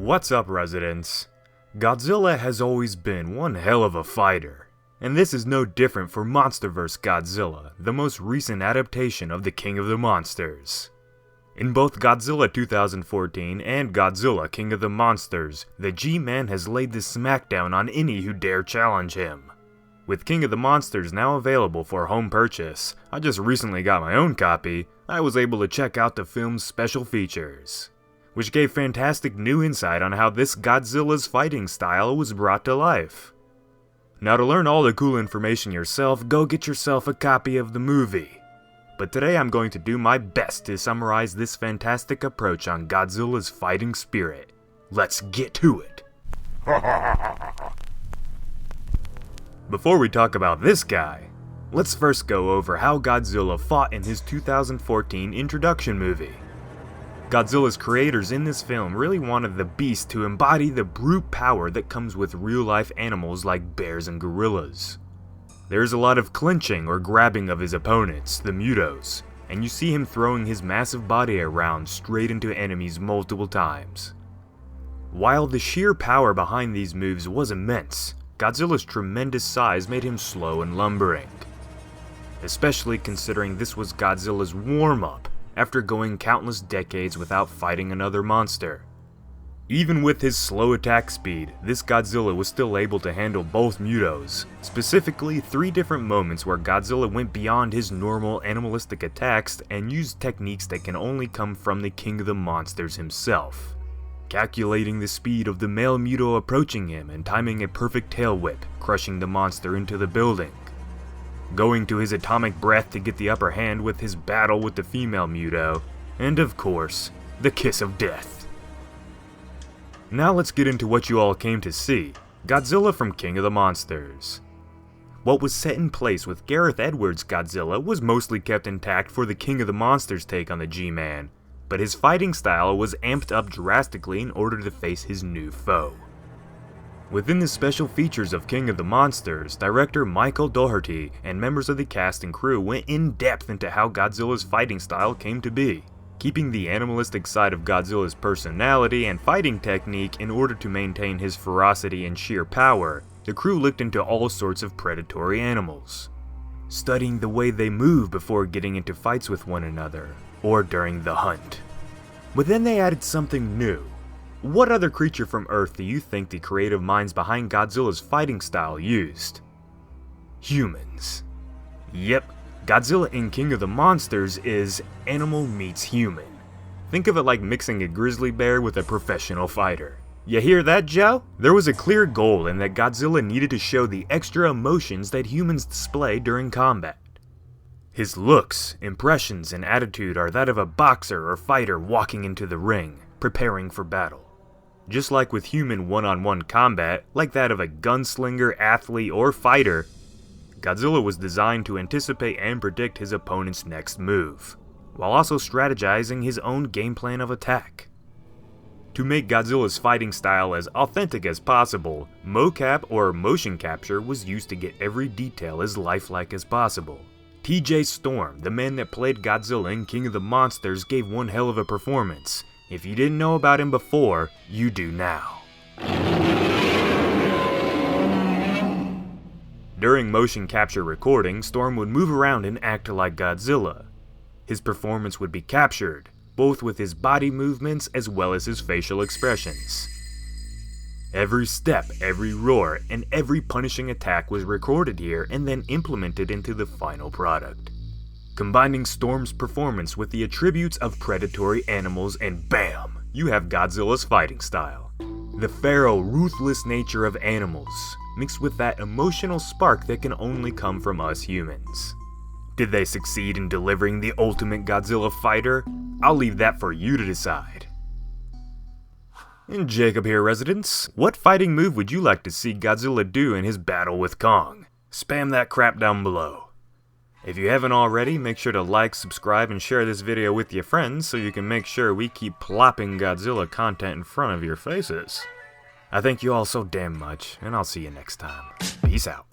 What's up, residents? Godzilla has always been one hell of a fighter, and this is no different for MonsterVerse Godzilla, the most recent adaptation of the King of the Monsters. In both Godzilla 2014 and Godzilla King of the Monsters, the G-Man has laid the smackdown on any who dare challenge him. With King of the Monsters now available for home purchase, I just recently got my own copy. I was able to check out the film's special features, which gave fantastic new insight on how this Godzilla's fighting style was brought to life. Now, to learn all the cool information yourself, go get yourself a copy of the movie. But today I'm going to do my best to summarize this fantastic approach on Godzilla's fighting spirit. Let's get to it! Before we talk about this guy, let's first go over how Godzilla fought in his 2014 introduction movie. Godzilla's creators in this film really wanted the beast to embody the brute power that comes with real-life animals like bears and gorillas. There's a lot of clinching or grabbing of his opponents, the Mutos, and you see him throwing his massive body around straight into enemies multiple times. While the sheer power behind these moves was immense, Godzilla's tremendous size made him slow and lumbering, especially considering this was Godzilla's warm-up after going countless decades without fighting another monster. Even with his slow attack speed, this Godzilla was still able to handle both Mutos, specifically 3 different moments where Godzilla went beyond his normal animalistic attacks and used techniques that can only come from the King of the Monsters himself. Calculating the speed of the male Muto approaching him and timing a perfect tail whip, crushing the monster into the building. Going to his atomic breath to get the upper hand with his battle with the female Muto, and of course, the kiss of death. Now let's get into what you all came to see, Godzilla from King of the Monsters. What was set in place with Gareth Edwards' Godzilla was mostly kept intact for the King of the Monsters take on the G-Man, but his fighting style was amped up drastically in order to face his new foe. Within the special features of King of the Monsters, director Michael Dougherty and members of the cast and crew went in depth into how Godzilla's fighting style came to be. Keeping the animalistic side of Godzilla's personality and fighting technique in order to maintain his ferocity and sheer power, the crew looked into all sorts of predatory animals, studying the way they move before getting into fights with one another, or during the hunt. But then they added something new. What other creature from Earth do you think the creative minds behind Godzilla's fighting style used? Humans. Yep, Godzilla in King of the Monsters is animal meets human. Think of it like mixing a grizzly bear with a professional fighter. You hear that, Joe? There was a clear goal in that Godzilla needed to show the extra emotions that humans display during combat. His looks, impressions, and attitude are that of a boxer or fighter walking into the ring, preparing for battle. Just like with human one-on-one combat, like that of a gunslinger, athlete, or fighter, Godzilla was designed to anticipate and predict his opponent's next move, while also strategizing his own game plan of attack. To make Godzilla's fighting style as authentic as possible, mocap or motion capture was used to get every detail as lifelike as possible. TJ Storm, the man that played Godzilla in King of the Monsters, gave one hell of a performance. If you didn't know about him before, you do now. During motion capture recording, Storm would move around and act like Godzilla. His performance would be captured, both with his body movements as well as his facial expressions. Every step, every roar, and every punishing attack was recorded here and then implemented into the final product. Combining Storm's performance with the attributes of predatory animals, and bam, you have Godzilla's fighting style. The feral, ruthless nature of animals, mixed with that emotional spark that can only come from us humans. Did they succeed in delivering the ultimate Godzilla fighter? I'll leave that for you to decide. And Jacob here, residents, what fighting move would you like to see Godzilla do in his battle with Kong? Spam that crap down below. If you haven't already, make sure to like, subscribe, and share this video with your friends so you can make sure we keep plopping Godzilla content in front of your faces. I thank you all so damn much, and I'll see you next time. Peace out.